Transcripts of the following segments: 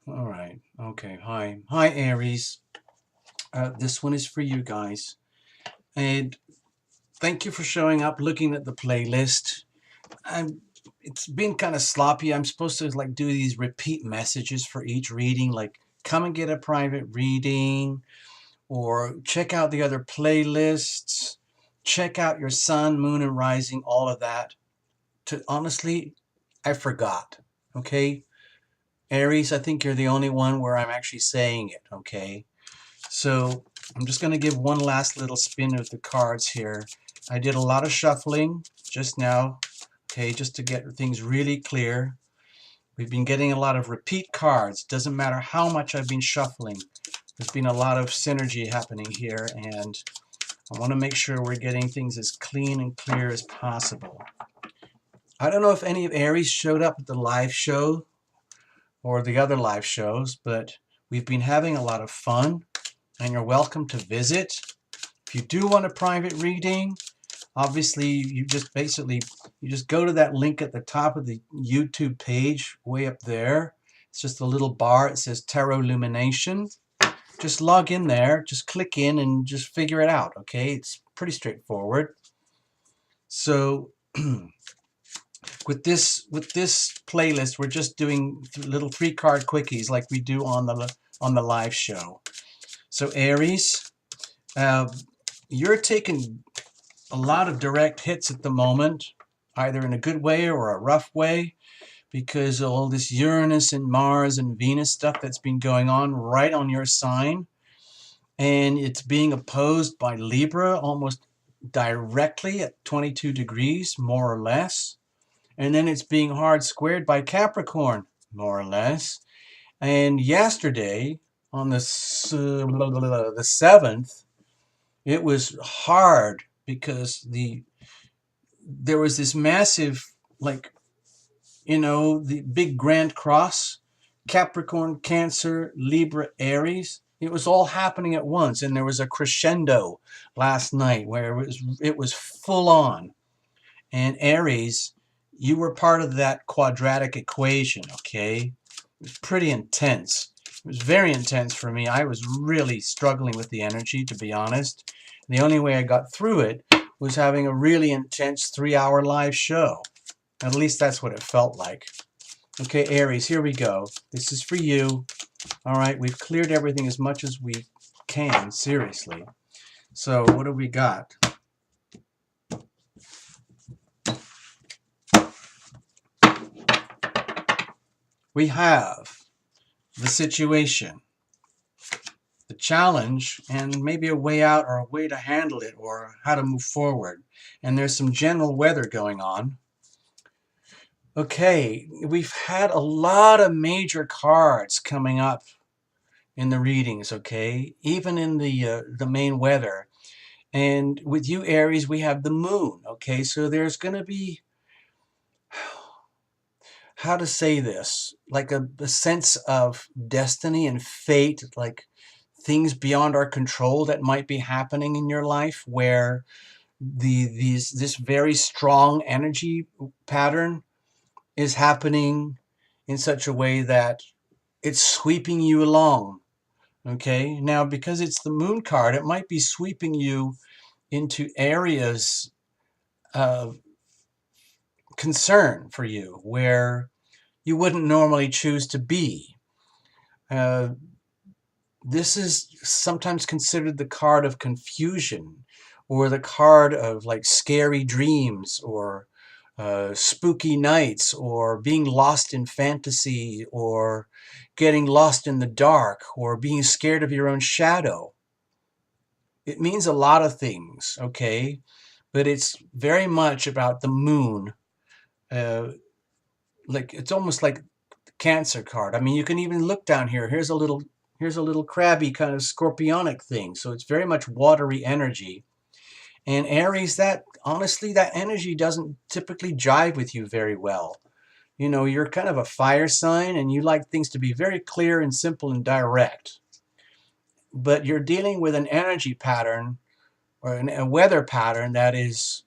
All right. Okay. Hi, Aries. This one is for you guys. And thank you for showing up, looking at the playlist. I'm. It's been kind of sloppy. I'm supposed to like do these repeat messages for each reading, like come and get a private reading, or check out the other playlists, check out your sun, moon, and rising, all of that. To honestly, I forgot. Okay, Aries, I think you're the only one where I'm actually saying it. Okay. So I'm just going to give one last little spin of the cards here. I did a lot of shuffling just now, okay, just to get things really clear. We've been getting a lot of repeat cards. Doesn't matter how much I've been shuffling. There's been a lot of synergy happening here, and I want to make sure we're getting things as clean and clear as possible. I don't know if any of Aries showed up at the live show or the other live shows, but we've been having a lot of fun, and you're welcome to visit. If you do want a private reading, obviously you just go to that link at the top of the YouTube page way up there. It's just a little bar. It says Tarot Lumination. Just log in there, just click in and just figure it out, okay? It's pretty straightforward. So with this playlist, we're just doing little 3-card quickies like we do on the live show. So Aries, you're taking a lot of direct hits at the moment, either in a good way or a rough way, because of all this Uranus and Mars and Venus stuff that's been going on right on your sign. And it's being opposed by Libra almost directly at 22 degrees, more or less. And then it's being hard squared by Capricorn, more or less. And yesterday, on the 7th, it was hard because there was this massive, like, the big grand cross, Capricorn, Cancer, Libra, Aries. It was all happening at once, and there was a crescendo last night where it was full on. And Aries, you were part of that quadratic equation, okay? It was pretty intense. It was very intense for me. I was really struggling with the energy, to be honest. The only way I got through it was having a really intense 3-hour live show. At least that's what it felt like. Okay, Aries, here we go. This is for you. All right, we've cleared everything as much as we can, seriously. So what do we got? We have the situation, the challenge, and maybe a way out or a way to handle it or how to move forward. And there's some general weather going on. Okay, we've had a lot of major cards coming up in the readings, okay? Even in the main weather. And with you, Aries, we have the moon, okay? So there's going to be, how to say this, like a sense of destiny and fate, like things beyond our control that might be happening in your life, where this very strong energy pattern is happening in such a way that it's sweeping you along. Okay, now because it's the moon card, it might be sweeping you into areas of concern for you where you wouldn't normally choose to be. Uh, this is sometimes considered the card of confusion, or the card of like scary dreams, or spooky nights, or being lost in fantasy, or getting lost in the dark, or being scared of your own shadow. It means a lot of things, okay? But it's very much about the moon. Like it's almost like the Cancer card. I mean, you can even look down here. Here's a little crabby kind of scorpionic thing. So it's very much watery energy. And Aries, that honestly, that energy doesn't typically jive with you very well. You're kind of a fire sign, and you like things to be very clear and simple and direct. But you're dealing with an energy pattern or a weather pattern that is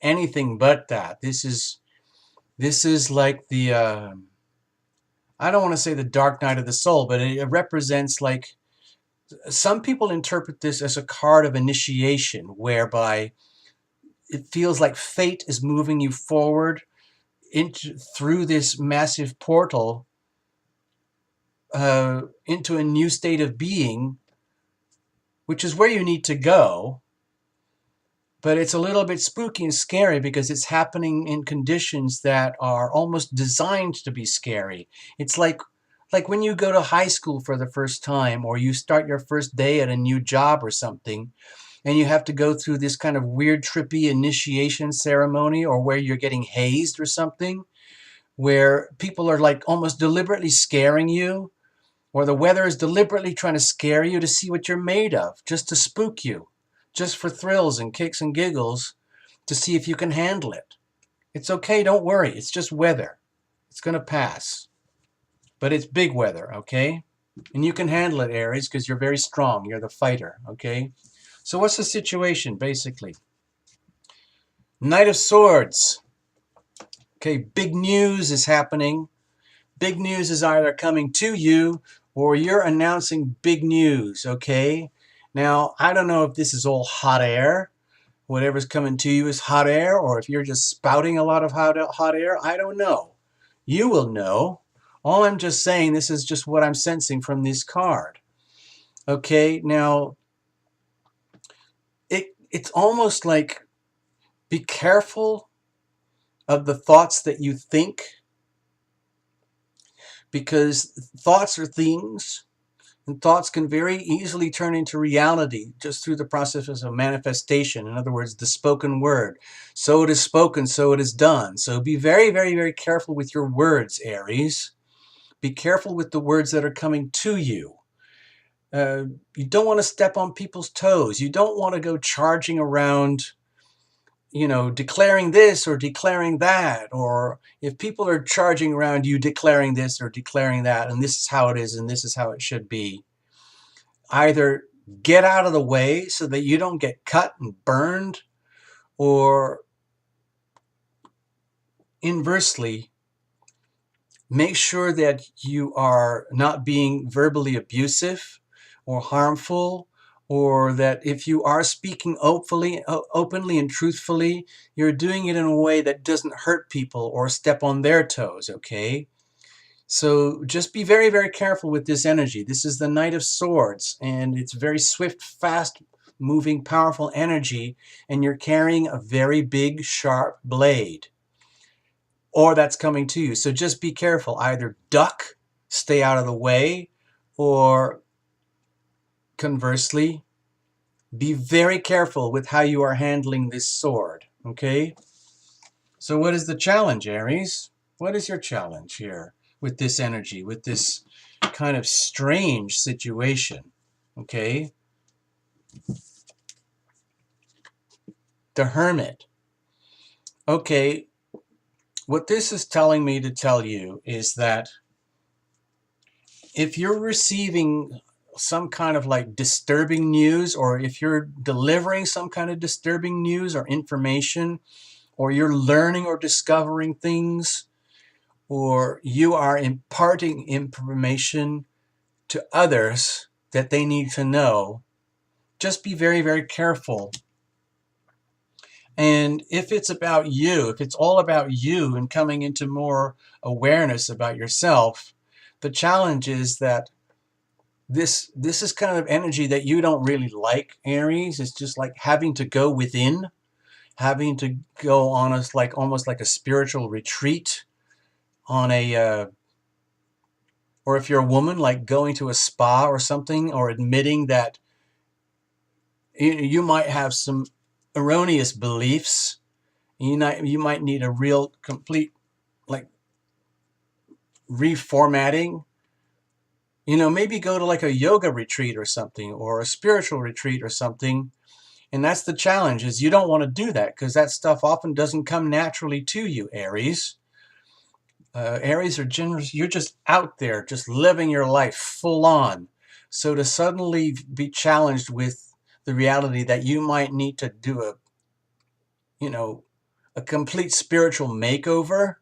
anything but that. This is like the I don't want to say the dark night of the soul, but it represents, like, some people interpret this as a card of initiation, whereby it feels like fate is moving you forward through this massive portal into a new state of being, which is where you need to go. But it's a little bit spooky and scary because it's happening in conditions that are almost designed to be scary. It's like when you go to high school for the first time, or you start your first day at a new job or something, and you have to go through this kind of weird, trippy initiation ceremony, or where you're getting hazed or something, where people are like almost deliberately scaring you, or the weather is deliberately trying to scare you to see what you're made of, just to spook you, just for thrills and kicks and giggles, to see if you can handle it. It's okay, don't worry, it's just weather. It's going to pass. But it's big weather, okay? And you can handle it, Aries, because you're very strong. You're the fighter, okay? So what's the situation, basically? Knight of Swords. Okay, big news is happening. Big news is either coming to you, or you're announcing big news, okay? Now, I don't know if this is all hot air. Whatever's coming to you is hot air, or if you're just spouting a lot of hot air, I don't know. You will know. All I'm just saying, this is just what I'm sensing from this card. Okay, now, it's almost like, be careful of the thoughts that you think, because thoughts are things, and thoughts can very easily turn into reality just through the process of manifestation. In other words, the spoken word. So it is spoken, so it is done. So be very, very, very careful with your words, Aries. Be careful with the words that are coming to you. You don't want to step on people's toes. You don't want to go charging around, declaring this or declaring that. Or if people are charging around you declaring this or declaring that, and this is how it is and this is how it should be, either get out of the way so that you don't get cut and burned, or inversely, make sure that you are not being verbally abusive or harmful, or that if you are speaking openly and truthfully, you're doing it in a way that doesn't hurt people or step on their toes, okay? So just be very, very careful with this energy. This is the Knight of Swords, and it's very swift, fast moving, powerful energy, and you're carrying a very big, sharp blade, or that's coming to you. So just be careful. Either duck, stay out of the way, or conversely, be very careful with how you are handling this sword, okay? So what is the challenge, Aries? What is your challenge here with this energy, with this kind of strange situation, okay? The Hermit. Okay, what this is telling me to tell you is that if you're receiving some kind of like disturbing news, or if you're delivering some kind of disturbing news or information, or you're learning or discovering things, or you are imparting information to others that they need to know, just be very, very careful. And if it's about you, if it's all about you and coming into more awareness about yourself, the challenge is that this is kind of energy that you don't really like, Aries. It's just like having to go within, having to go on a, like almost like a spiritual retreat on a or if you're a woman, like going to a spa or something, or admitting that you might have some erroneous beliefs. You might need a real complete like reformatting. Maybe go to like a yoga retreat or something, or a spiritual retreat or something. And that's the challenge, is you don't want to do that, because that stuff often doesn't come naturally to you, Aries. Aries are generous. You're just out there, just living your life full on. So to suddenly be challenged with the reality that you might need to do a complete spiritual makeover,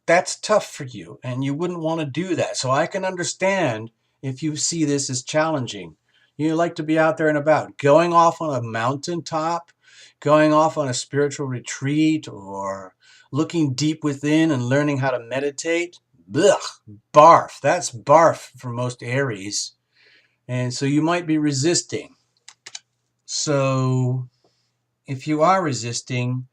that's tough for you, and you wouldn't want to do that. So I can understand if you see this as challenging. You like to be out there and about, going off on a mountaintop, going off on a spiritual retreat, or looking deep within and learning how to meditate. Ugh, barf. That's barf for most Aries. And so you might be resisting. So if you are resisting,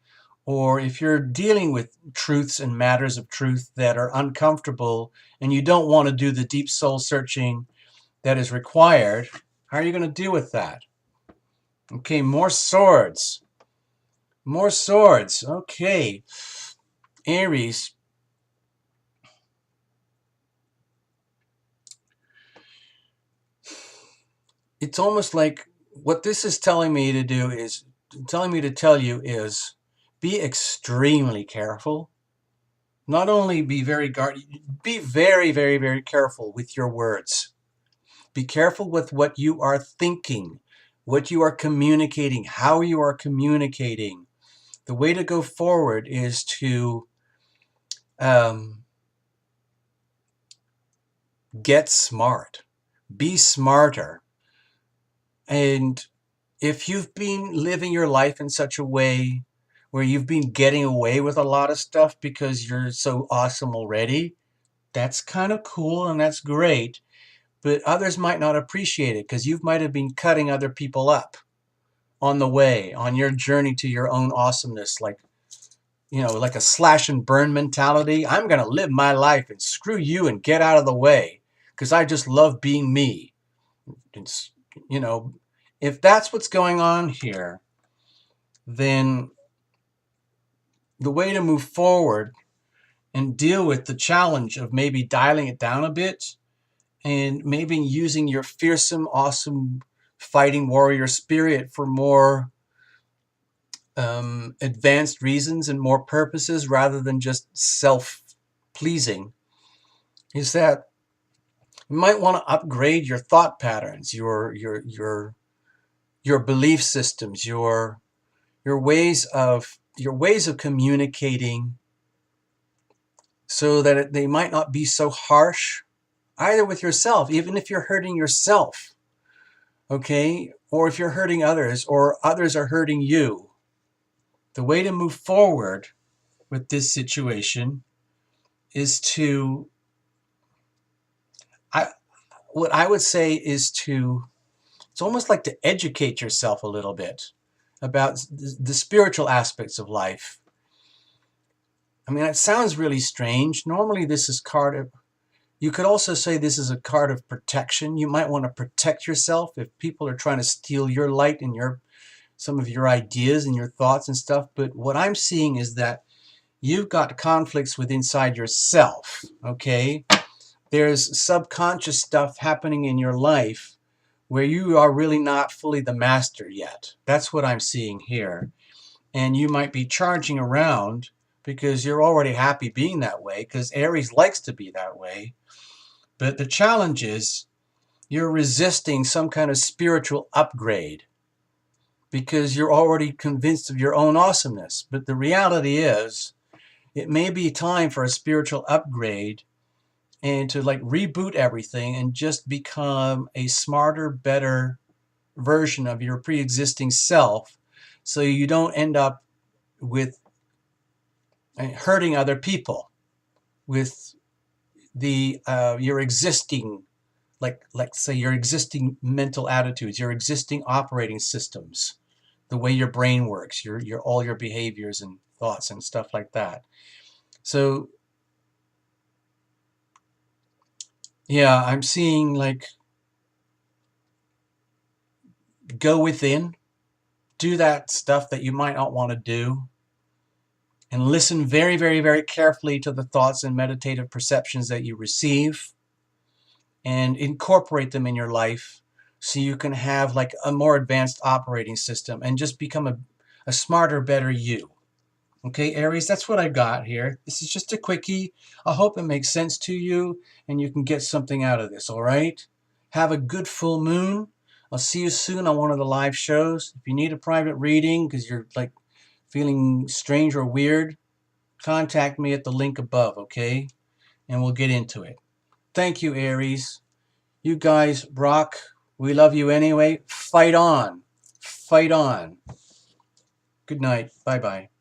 or if you're dealing with truths and matters of truth that are uncomfortable and you don't want to do the deep soul searching that is required, how are you going to deal with that? Okay, more swords. More swords. Okay. Aries. It's almost like what this is telling me to do is, telling me to tell you is, be extremely careful. Not only be very very careful with your words. Be careful with what you are thinking, what you are communicating, how you are communicating. The way to go forward is to get smart, be smarter. And if you've been living your life in such a way where you've been getting away with a lot of stuff because you're so awesome already, that's kind of cool and that's great. But others might not appreciate it because you might have been cutting other people up on the way, on your journey to your own awesomeness, like, you know, like a slash and burn mentality. I'm going to live my life and screw you and get out of the way because I just love being me. It's, you know, if that's what's going on here, then the way to move forward and deal with the challenge of maybe dialing it down a bit and maybe using your fearsome, awesome fighting warrior spirit for more advanced reasons and more purposes rather than just self-pleasing, is that you might want to upgrade your thought patterns, your belief systems, your ways of communicating, so that they might not be so harsh either with yourself, even if you're hurting yourself, okay, or if you're hurting others or others are hurting you. The way to move forward with this situation is to, what I would say is to, it's almost like to educate yourself a little bit about the spiritual aspects of life. I mean, it sounds really strange. Normally this is card of, you could also say this is a card of protection. You might want to protect yourself if people are trying to steal your light and some of your ideas and your thoughts and stuff. But what I'm seeing is that you've got conflicts with inside yourself, okay? There's subconscious stuff happening in your life where you are really not fully the master yet. That's what I'm seeing here. And you might be charging around because you're already happy being that way, because Aries likes to be that way. But the challenge is you're resisting some kind of spiritual upgrade because you're already convinced of your own awesomeness. But the reality is, it may be time for a spiritual upgrade and to like reboot everything and just become a smarter, better version of your pre-existing self, so you don't end up with hurting other people with the your existing, like say your existing mental attitudes, your existing operating systems, the way your brain works, your all your behaviors and thoughts and stuff like that. So yeah, I'm seeing like, go within, do that stuff that you might not want to do, and listen very, very, very carefully to the thoughts and meditative perceptions that you receive and incorporate them in your life so you can have like a more advanced operating system and just become a smarter, better you. Okay, Aries, that's what I got here. This is just a quickie. I hope it makes sense to you and you can get something out of this, all right? Have a good full moon. I'll see you soon on one of the live shows. If you need a private reading because you're like feeling strange or weird, contact me at the link above, okay? And we'll get into it. Thank you, Aries. You guys rock. We love you anyway. Fight on. Fight on. Good night. Bye-bye.